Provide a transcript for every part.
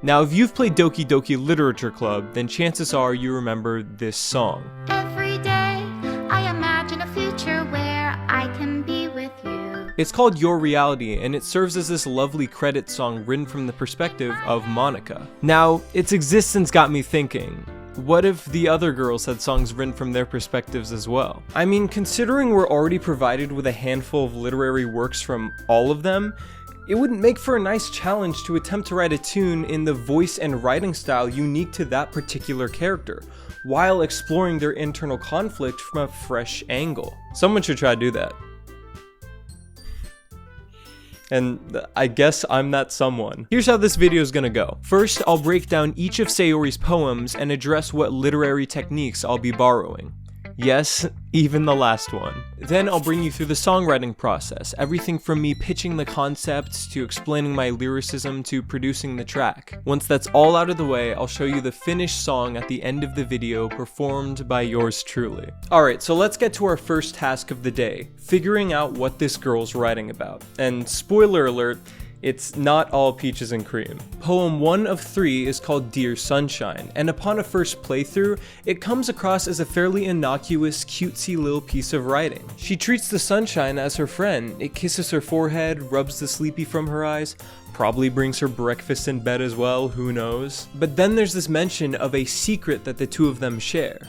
Now, if you've played Doki Doki Literature Club, then chances are you remember this song. Every day I imagine a future where I can be with you. It's called Your Reality, and it serves as this lovely credit song written from the perspective of Monica. Now, its existence got me thinking, what if the other girls had songs written from their perspectives as well? I mean, considering we're already provided with a handful of literary works from all of them, it would make for a nice challenge to attempt to write a tune in the voice and writing style unique to that particular character, while exploring their internal conflict from a fresh angle. Someone should try to do that. And I guess I'm that someone. Here's how this video is gonna go. First, I'll break down each of Sayori's poems and address what literary techniques I'll be borrowing. Yes, even the last one. Then I'll bring you through the songwriting process, everything from me pitching the concept, to explaining my lyricism, to producing the track. Once that's all out of the way, I'll show you the finished song at the end of the video, performed by yours truly. Alright, so let's get to our first task of the day, figuring out what this girl's writing about. And spoiler alert, it's not all peaches and cream. Poem 1 of 3 is called Dear Sunshine, and upon a first playthrough, it comes across as a fairly innocuous, cutesy little piece of writing. She treats the sunshine as her friend. It kisses her forehead, rubs the sleepy from her eyes, probably brings her breakfast in bed as well, who knows? But then there's this mention of a secret that the two of them share.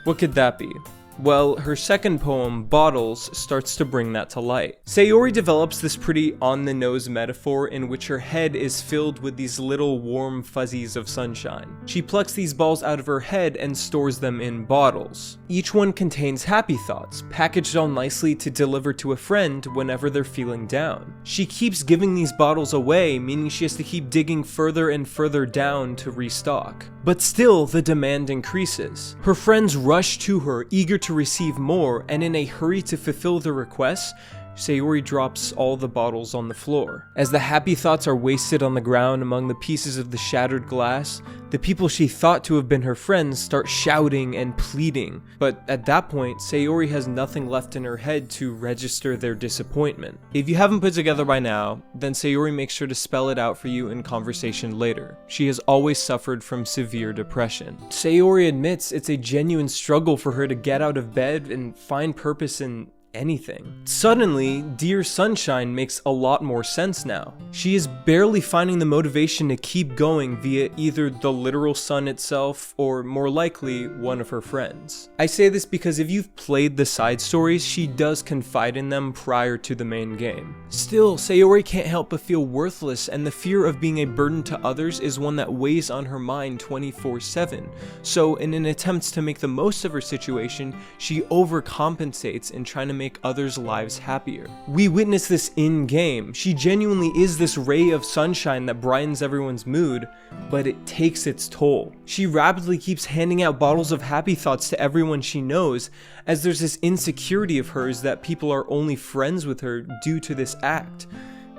What could that be? Well, her second poem, Bottles, starts to bring that to light. Sayori develops this pretty on-the-nose metaphor in which her head is filled with these little warm fuzzies of sunshine. She plucks these balls out of her head and stores them in bottles. Each one contains happy thoughts, packaged all nicely to deliver to a friend whenever they're feeling down. She keeps giving these bottles away, meaning she has to keep digging further and further down to restock. But still, the demand increases. Her friends rush to her, eager to receive more, and in a hurry to fulfill their requests, Sayori drops all the bottles on the floor. As the happy thoughts are wasted on the ground among the pieces of the shattered glass, the people she thought to have been her friends start shouting and pleading. But at that point, Sayori has nothing left in her head to register their disappointment. If you haven't put together by now, then Sayori makes sure to spell it out for you in conversation later. She has always suffered from severe depression. Sayori admits it's a genuine struggle for her to get out of bed and find purpose in anything. Suddenly, Dear Sunshine makes a lot more sense now. She is barely finding the motivation to keep going via either the literal sun itself or, more likely, one of her friends. I say this because if you've played the side stories, she does confide in them prior to the main game. Still, Sayori can't help but feel worthless, and the fear of being a burden to others is one that weighs on her mind 24/7. So, in an attempt to make the most of her situation, she overcompensates in trying to make others' lives happier. We witness this in-game. She genuinely is this ray of sunshine that brightens everyone's mood, but it takes its toll. She rapidly keeps handing out bottles of happy thoughts to everyone she knows, as there's this insecurity of hers that people are only friends with her due to this act.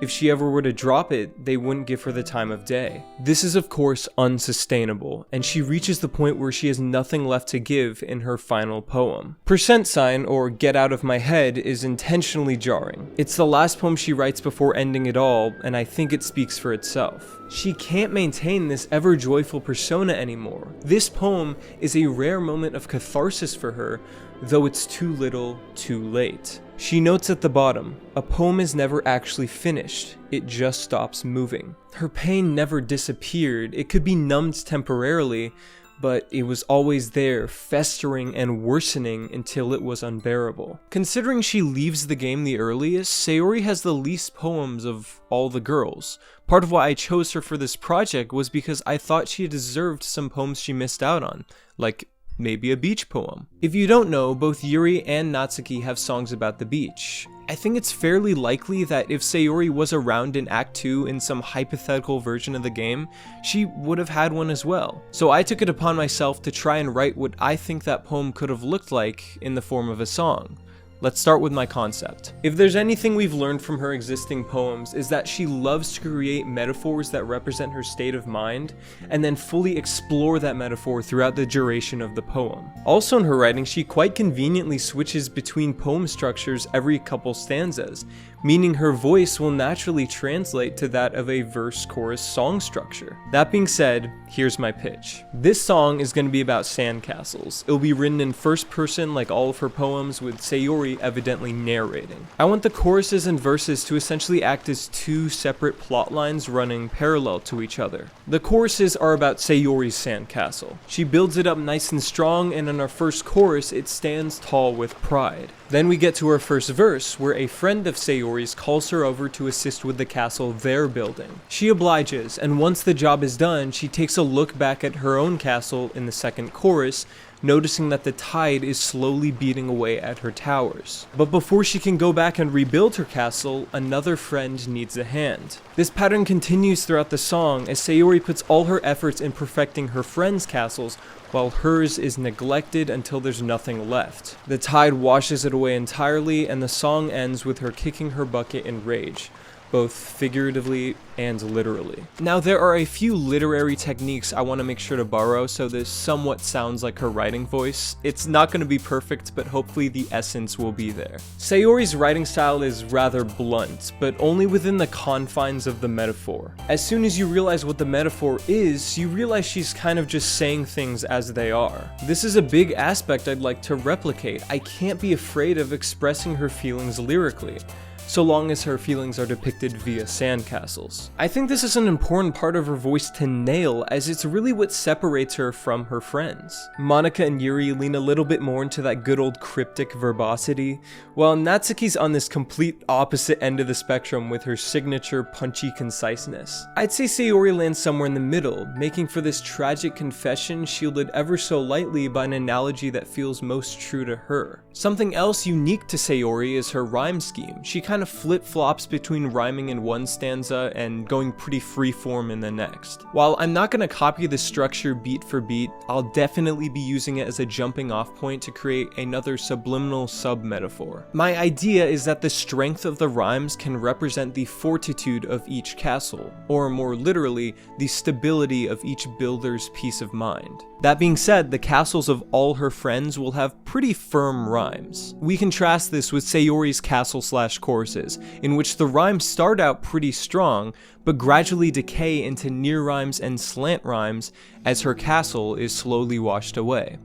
If she ever were to drop it, they wouldn't give her the time of day. This is of course unsustainable, and she reaches the point where she has nothing left to give in her final poem. %, or Get Out of My Head, is intentionally jarring. It's the last poem she writes before ending it all, and I think it speaks for itself. She can't maintain this ever-joyful persona anymore. This poem is a rare moment of catharsis for her, though it's too little, too late. She notes at the bottom, a poem is never actually finished, it just stops moving. Her pain never disappeared. It could be numbed temporarily, but it was always there, festering and worsening until it was unbearable. Considering she leaves the game the earliest, Sayori has the least poems of all the girls. Part of why I chose her for this project was because I thought she deserved some poems she missed out on, like maybe a beach poem. If you don't know, both Yuri and Natsuki have songs about the beach. I think it's fairly likely that if Sayori was around in Act 2 in some hypothetical version of the game, she would have had one as well. So I took it upon myself to try and write what I think that poem could have looked like in the form of a song. Let's start with my concept. If there's anything we've learned from her existing poems, is that she loves to create metaphors that represent her state of mind, and then fully explore that metaphor throughout the duration of the poem. Also in her writing, she quite conveniently switches between poem structures every couple stanzas, meaning her voice will naturally translate to that of a verse-chorus song structure. That being said, here's my pitch. This song is going to be about sandcastles. It'll be written in first person like all of her poems, with Sayori evidently narrating. I want the choruses and verses to essentially act as two separate plot lines running parallel to each other. The choruses are about Sayori's sandcastle. She builds it up nice and strong, and in our first chorus it stands tall with pride. Then we get to our first verse, where a friend of Sayori's calls her over to assist with the castle they're building. She obliges, and once the job is done, she takes a look back at her own castle in the second chorus, noticing that the tide is slowly beating away at her towers. But before she can go back and rebuild her castle, another friend needs a hand. This pattern continues throughout the song as Sayori puts all her efforts in perfecting her friends' castles, while hers is neglected until there's nothing left. The tide washes it away entirely, and the song ends with her kicking her bucket in rage, both figuratively and literally. Now, there are a few literary techniques I want to make sure to borrow so this somewhat sounds like her writing voice. It's not going to be perfect, but hopefully the essence will be there. Sayori's writing style is rather blunt, but only within the confines of the metaphor. As soon as you realize what the metaphor is, you realize she's kind of just saying things as they are. This is a big aspect I'd like to replicate. I can't be afraid of expressing her feelings lyrically, so long as her feelings are depicted via sandcastles. I think this is an important part of her voice to nail, as it's really what separates her from her friends. Monika and Yuri lean a little bit more into that good old cryptic verbosity, while Natsuki's on this complete opposite end of the spectrum with her signature punchy conciseness. I'd say Sayori lands somewhere in the middle, making for this tragic confession shielded ever so lightly by an analogy that feels most true to her. Something else unique to Sayori is her rhyme scheme. She kind of flip-flops between rhyming in one stanza and going pretty freeform in the next. While I'm not going to copy the structure beat for beat, I'll definitely be using it as a jumping off point to create another subliminal sub-metaphor. My idea is that the strength of the rhymes can represent the fortitude of each castle, or more literally, the stability of each builder's peace of mind. That being said, the castles of all her friends will have pretty firm rhymes. We contrast this with Sayori's castle/choruses, in which the rhymes start out pretty strong, but gradually decay into near rhymes and slant rhymes as her castle is slowly washed away.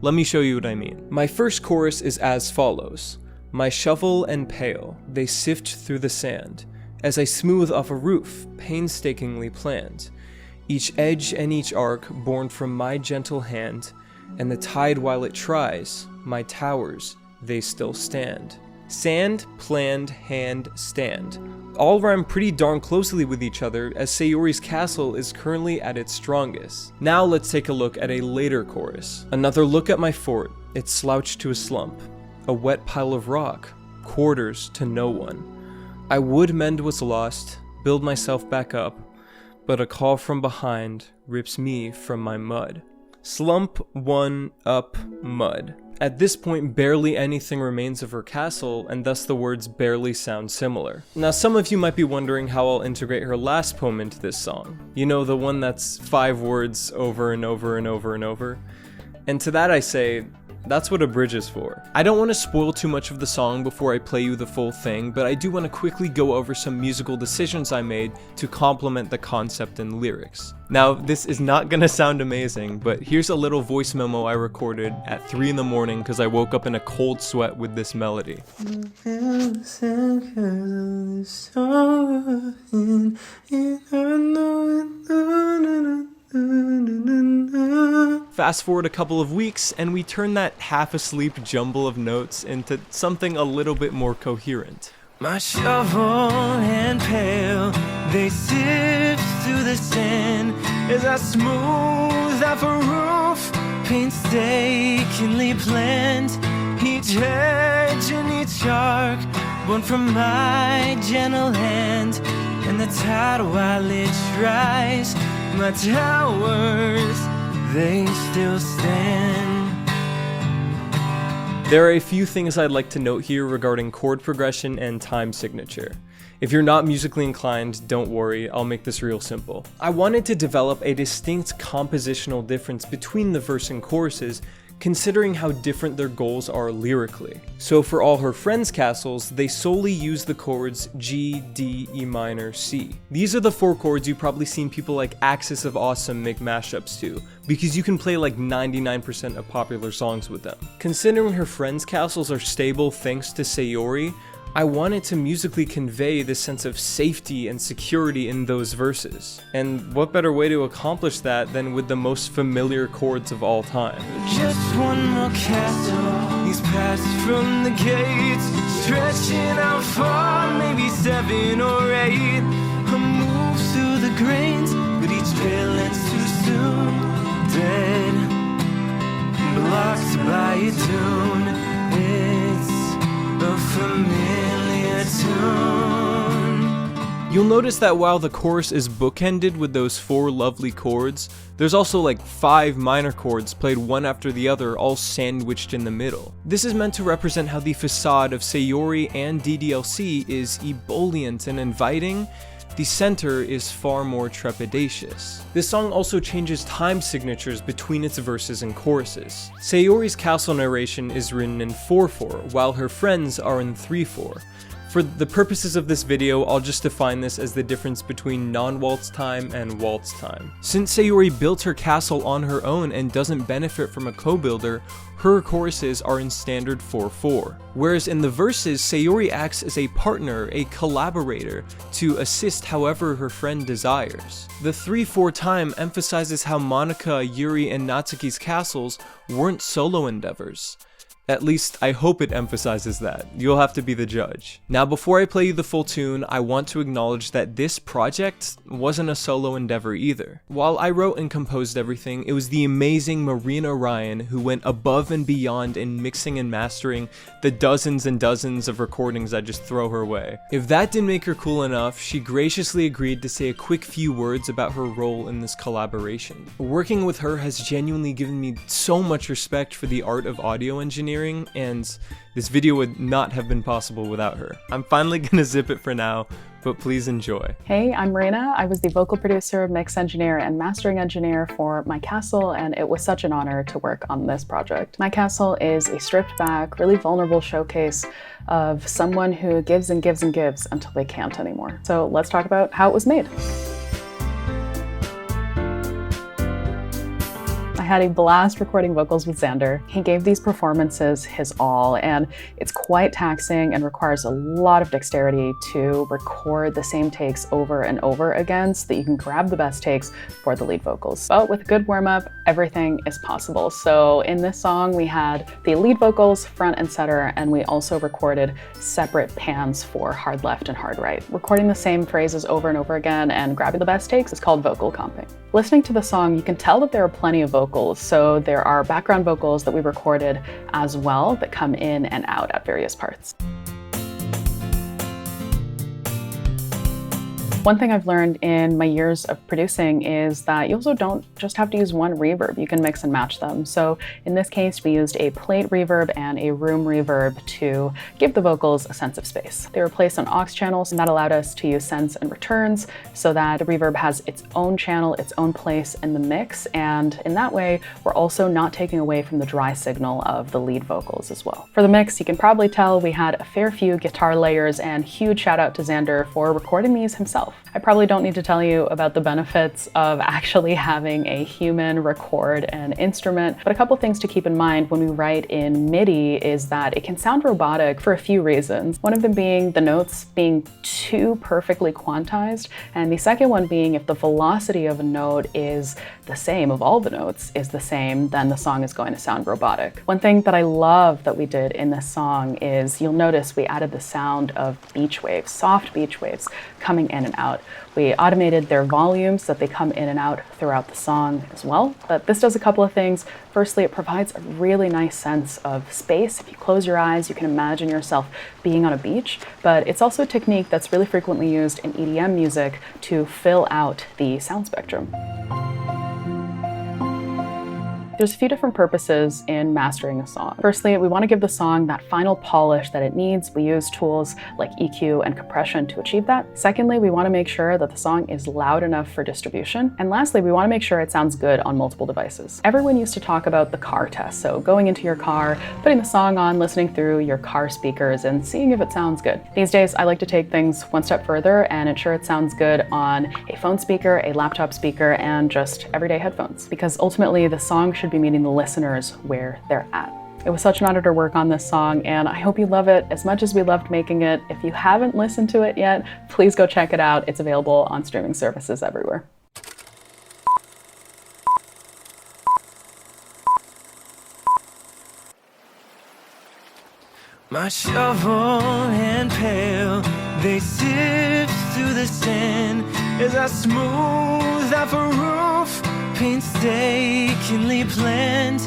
Let me show you what I mean. My first chorus is as follows. My shovel and pail, they sift through the sand, as I smooth off a roof, painstakingly planned. Each edge and each arc born from my gentle hand, and the tide while it tries, my towers, they still stand. Sand, planned, hand, stand. All rhyme pretty darn closely with each other, as Sayori's castle is currently at its strongest. Now let's take a look at a later chorus. Another look at my fort, it slouched to a slump. A wet pile of rock, quarters to no one. I would mend what's lost, build myself back up, but a call from behind rips me from my mud. Slump, one, up, mud. At this point, barely anything remains of her castle, and thus the words barely sound similar. Now, some of you might be wondering how I'll integrate her last poem into this song. You know, the one that's 5 words over and over and over and over. And to that I say, that's what a bridge is for. I don't want to spoil too much of the song before I play you the full thing, but I do want to quickly go over some musical decisions I made to complement the concept and lyrics. Now, this is not gonna sound amazing, but here's a little voice memo I recorded at 3 in the morning because I woke up in a cold sweat with this melody. Fast forward a couple of weeks, and we turn that half-asleep jumble of notes into something a little bit more coherent. My shovel and pail, they sift through the sand as I smooth off a roof, painstakingly planned. Each edge and each arc, born from my gentle hand, and the tide while it dries, my towers, they still stand. There are a few things I'd like to note here regarding chord progression and time signature. If you're not musically inclined, don't worry, I'll make this real simple. I wanted to develop a distinct compositional difference between the verse and choruses, considering how different their goals are lyrically. So for all her friends' castles, they solely use the chords G, D, E minor, C. These are the 4 chords you've probably seen people like Axis of Awesome make mashups to, because you can play like 99% of popular songs with them. Considering her friends' castles are stable thanks to Sayori, I wanted to musically convey this sense of safety and security in those verses. And what better way to accomplish that than with the most familiar chords of all time? Just one more castle, these paths from the gates, stretching out far, maybe 7 or 8. I move through the grains, but each trail ends too soon. Dead, blocked by a tune. It's a familiar tune. You'll notice that while the chorus is bookended with those 4 lovely chords, there's also like 5 minor chords played one after the other, all sandwiched in the middle. This is meant to represent how the facade of Sayori and ddlc is ebullient and inviting. The center is far more trepidatious. This song also changes time signatures between its verses and choruses. Sayori's castle narration is written in 4/4, while her friends are in 3/4. For the purposes of this video, I'll just define this as the difference between non-waltz time and waltz time. Since Sayori built her castle on her own and doesn't benefit from a co-builder, her choruses are in standard 4/4. Whereas in the verses, Sayori acts as a partner, a collaborator, to assist however her friend desires. The 3/4 time emphasizes how Monika, Yuri, and Natsuki's castles weren't solo endeavors. At least, I hope it emphasizes that. You'll have to be the judge. Now, before I play you the full tune, I want to acknowledge that this project wasn't a solo endeavor either. While I wrote and composed everything, it was the amazing Marina Ryan who went above and beyond in mixing and mastering the dozens and dozens of recordings I just throw her way. If that didn't make her cool enough, she graciously agreed to say a quick few words about her role in this collaboration. Working with her has genuinely given me so much respect for the art of audio engineering, and this video would not have been possible without her. I'm finally gonna zip it for now, but please enjoy. Hey, I'm Marina. I was the vocal producer, mix engineer, and mastering engineer for My Castle, and it was such an honor to work on this project. My Castle is a stripped back, really vulnerable showcase of someone who gives and gives and gives until they can't anymore. So let's talk about how it was made. I had a blast recording vocals with Xander. He gave these performances his all, and it's quite taxing and requires a lot of dexterity to record the same takes over and over again so that you can grab the best takes for the lead vocals. But with a good warm-up, everything is possible. So in this song, we had the lead vocals front and center, and we also recorded separate pans for hard left and hard right. Recording the same phrases over and over again and grabbing the best takes is called vocal comping. Listening to the song, you can tell that there are plenty of vocals, so there are background vocals that we recorded as well that come in and out at various parts. One thing I've learned in my years of producing is that you also don't just have to use one reverb, you can mix and match them. So in this case, we used a plate reverb and a room reverb to give the vocals a sense of space. They were placed on aux channels, and that allowed us to use sends and returns so that the reverb has its own channel, its own place in the mix, and in that way, we're also not taking away from the dry signal of the lead vocals as well. For the mix, you can probably tell we had a fair few guitar layers, and huge shout out to Xander for recording these himself. I probably don't need to tell you about the benefits of actually having a human record an instrument, but a couple things to keep in mind when we write in MIDI is that it can sound robotic for a few reasons. One of them being the notes being too perfectly quantized, and the second one being if the velocity of a note is the same, of all the notes is the same, then the song is going to sound robotic. One thing that I love that we did in this song is you'll notice we added the sound of beach waves, soft beach waves coming in and out. We automated their volumes so that they come in and out throughout the song as well. But this does a couple of things. Firstly, it provides a really nice sense of space. If you close your eyes, you can imagine yourself being on a beach, but it's also a technique that's really frequently used in EDM music to fill out the sound spectrum. There's a few different purposes in mastering a song. Firstly, we want to give the song that final polish that it needs. We use tools like EQ and compression to achieve that. Secondly, we want to make sure that the song is loud enough for distribution. And lastly, we want to make sure it sounds good on multiple devices. Everyone used to talk about the car test, so going into your car, putting the song on, listening through your car speakers, and seeing if it sounds good. These days, I like to take things one step further and ensure it sounds good on a phone speaker, a laptop speaker, and just everyday headphones. Because ultimately, the song should be meeting the listeners where they're at. It was such an honor to work on this song, and I hope you love it as much as we loved making it. If you haven't listened to it yet, please go check it out. It's available on streaming services everywhere. My shovel and pail, they sift through the sand as I smooth out a roof, painstakingly planned.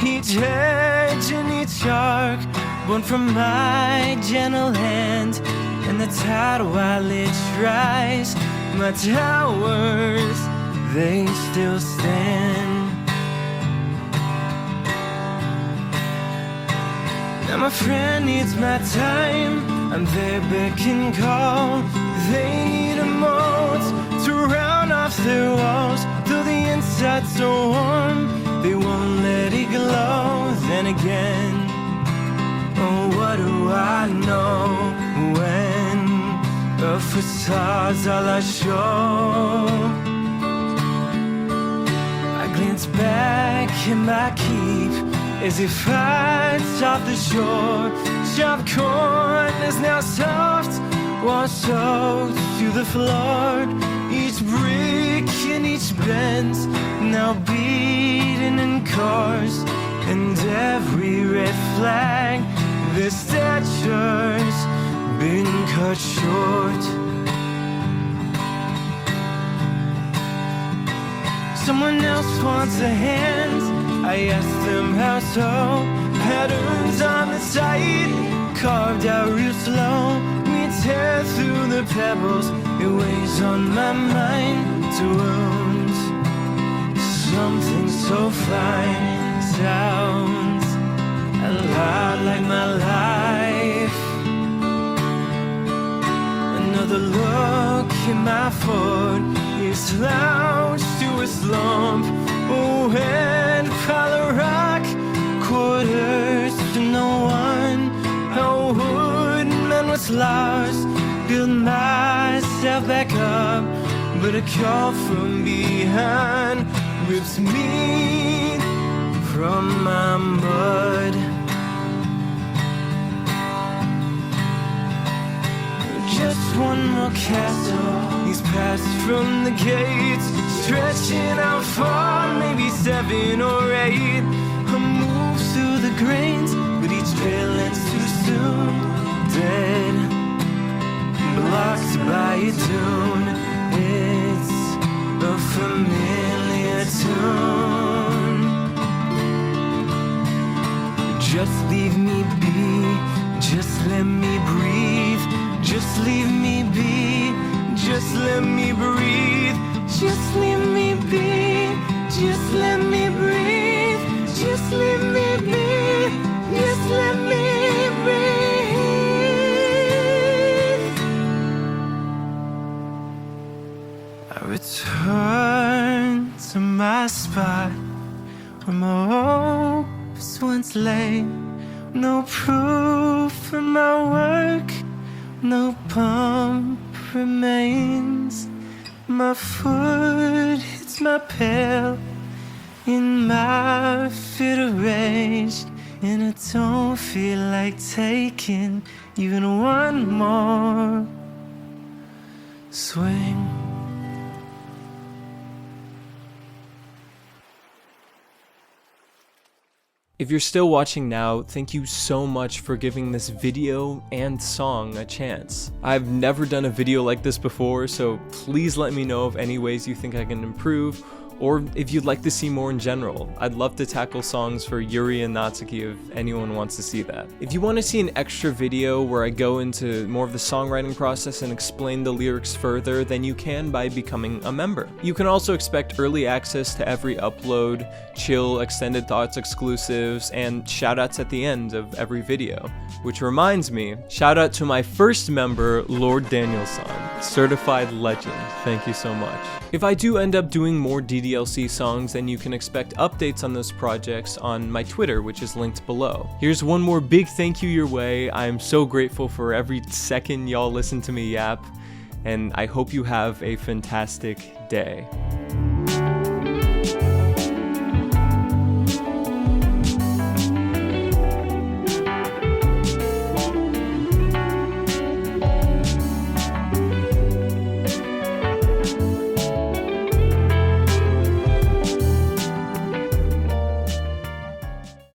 Each hedge and each arc, born from my gentle hand. And the tide while it dries, my towers, they still stand. Now my friend needs my time, I'm their beck and call. They need a moat to round off their walls, though the inside's so warm, they won't let it glow. Then again, oh, what do I know when a facade's all I show? I glance back at my keep as if I'd off the shore. Sharp corners now soft, wash soaked to the floor. Each brick and each bend now beaten in cars, and every red flag, the stature's been cut short. Someone else wants a hand, I ask them how so. Patterns on the side, carved out real slow. We tear through the pebbles, it weighs on my mind to wound. Something so fine sounds a lot like my life. Another look in my foot, you slouch to a slump. Oh, and pile of rock, quarters to no one. Oh, woodman was lost, build myself back up, but a call from behind rips me from my mud. Just one more castle, he's passed from the gates, stretching out far, maybe 7 or 8. I move through the grains, but each trail ends too soon. Dead, blocked by a dune. It's a familiar tune. Just leave me be, just let me breathe. Just leave me be, just let me breathe. Just leave me be, just let me breathe. Just leave me be, just let me breathe. I return to my spot where my hopes once lay. No proof of my work, no pump remains. My foot hits my pail in my fit of rage, and I don't feel like taking even one more swing. If you're still watching now, thank you so much for giving this video and song a chance. I've never done a video like this before, so please let me know of any ways you think I can improve, or if you'd like to see more in general. I'd love to tackle songs for Yuri and Natsuki if anyone wants to see that. If you want to see an extra video where I go into more of the songwriting process and explain the lyrics further, then you can by becoming a member. You can also expect early access to every upload, chill extended thoughts exclusives, and shoutouts at the end of every video. Which reminds me, shout out to my first member, Lord Danielson, certified legend. Thank you so much. If I do end up doing more DDLC songs, then you can expect updates on those projects on my Twitter, which is linked below. Here's one more big thank you your way. I'm so grateful for every second y'all listen to me yap, and I hope you have a fantastic day.